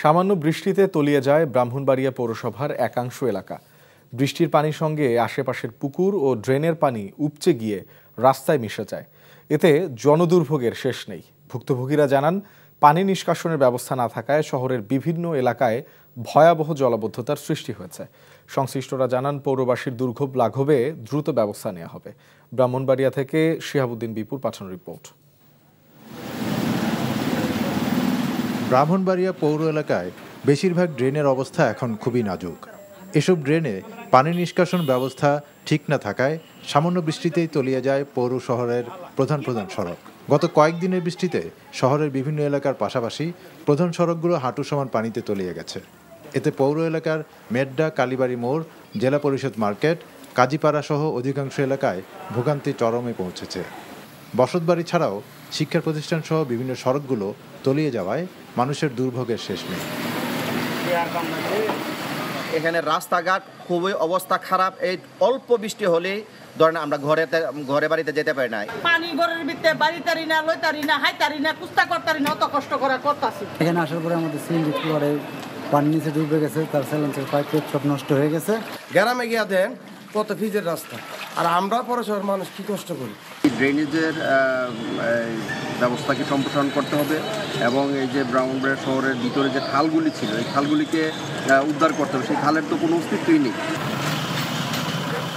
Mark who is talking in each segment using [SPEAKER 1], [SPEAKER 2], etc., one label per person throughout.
[SPEAKER 1] সামান্য বৃষ্টিতে তলিয়ে যায় ব্রাহ্মণবাড়িয়া পৌরসভার একাংশ এলাকা। বৃষ্টির পানির সঙ্গে আশেপাশের পুকুর ও ড্রেনের পানি উপচে গিয়ে রাস্তায় মিশে যায়। এতে জনদুর্ভোগের শেষ নেই। ভুক্তভোগীরা জানান, পানি নিষ্কাশনের ব্যবস্থা না থাকায় শহরের বিভিন্ন এলাকায় ভয়াবহ জলাবদ্ধতার সৃষ্টি হয়েছে। সংশ্লিষ্টরা জানান, পৌরবাসীর দুর্ভোগ লাঘবে দ্রুত ব্যবস্থা নেওয়া হবে। ব্রাহ্মণবাড়িয়া থেকে শিহাবুদ্দিন বিপুর পাঠানো রিপোর্ট।
[SPEAKER 2] ব্রাহ্মণবাড়িয়া পৌর এলাকায় বেশিরভাগ ড্রেনের অবস্থা এখন খুবই নাজুক। এসব ড্রেনে পানি নিষ্কাশন ব্যবস্থা ঠিক না থাকায় সামান্য বৃষ্টিতেই তলিয়ে যায় পৌর শহরের প্রধান সড়ক। গত কয়েকদিনের বৃষ্টিতে শহরের বিভিন্ন এলাকার পাশাপাশি প্রধান সড়কগুলো হাঁটু সমান পানিতে তলিয়ে গেছে। এতে পৌর এলাকার মেড্ডা, কালীবাড়ি মোড়, জেলা পরিষদ মার্কেট, কাজীপাড়া সহ অধিকাংশ এলাকায় ভোগান্তি চরমে পৌঁছেছে। বসতবাড়ি ছাড়াও শিক্ষা প্রতিষ্ঠান সহ বিভিন্ন সড়কগুলো তলিয়ে যাওয়ায় মানুষের দুর্ভোগের শেষ নেই।
[SPEAKER 3] এখানে রাস্তাঘাট খুবই অবস্থা খারাপ। এই অল্প বৃষ্টি হলেই ধরেন আমরা ঘরে বাড়িতে যেতে পারি না।
[SPEAKER 4] পানি ঘরের ভিতরে বাড়িতারি না, লইতারি না, হাইতারি না, কুস্তা করতারি না, অত কষ্ট করে করতাছি।
[SPEAKER 5] এখানে আসার পরে আমাদের সিএনজি করে পানি নিচে ডুবে গেছে, তার সাইলেন্সার পাইপ সব নষ্ট হয়ে গেছে।
[SPEAKER 6] গ্রামে গিয়া দেন কত ফিজের রাস্তা, আর আমরা পৌরসভার মানুষ কি কষ্ট করি।
[SPEAKER 7] ড্রেনেজের ব্যবস্থাকে সম্প্রসারণ করতে হবে এবং এই যে ব্রাহ্মণবাড়িয়া শহরের ভিতরে যে খালগুলি ছিল, এই খালগুলিকে উদ্ধার করতে হবে। সেই খালের তো কোনো অস্তিত্বই নেই।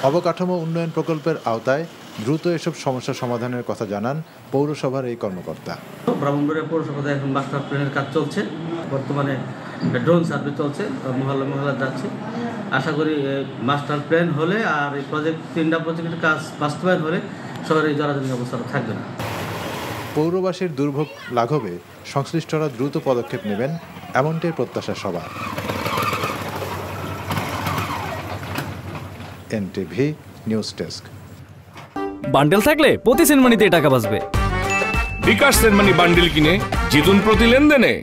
[SPEAKER 2] অবকাঠামো উন্নয়ন প্রকল্পের আওতায় দ্রুত এসব সমস্যা সমাধানের কথা জানান পৌরসভার এই কর্মকর্তা।
[SPEAKER 8] ব্রাহ্মণবাড়িয়া পৌরসভাতে এখন মাস্টার প্ল্যানের কাজ চলছে, বর্তমানে ড্রোন সার্ভে চলছে, মহল্লা যাচ্ছে। আশা করি মাস্টার প্ল্যান হলে আর এই তিনটা প্রজেক্টের কাজ বাস্তবায়ন হলে শহরে এই জলাজমি অবস্থাটা থাকবে না।
[SPEAKER 2] পৌরবাসীর দুর্ভোগ লাঘবে সংশ্লিষ্টরা দ্রুত পদক্ষেপ নেবেন, এমনটাই প্রত্যাশা সবার। NTV news desk.
[SPEAKER 9] বান্ডেল থাকলে প্রতি সেনমানিতে টাকা বাঁচবে।
[SPEAKER 10] বিকাশ সেনমানি বান্ডেল কিনে জিতুন প্রতি লেনদেনে।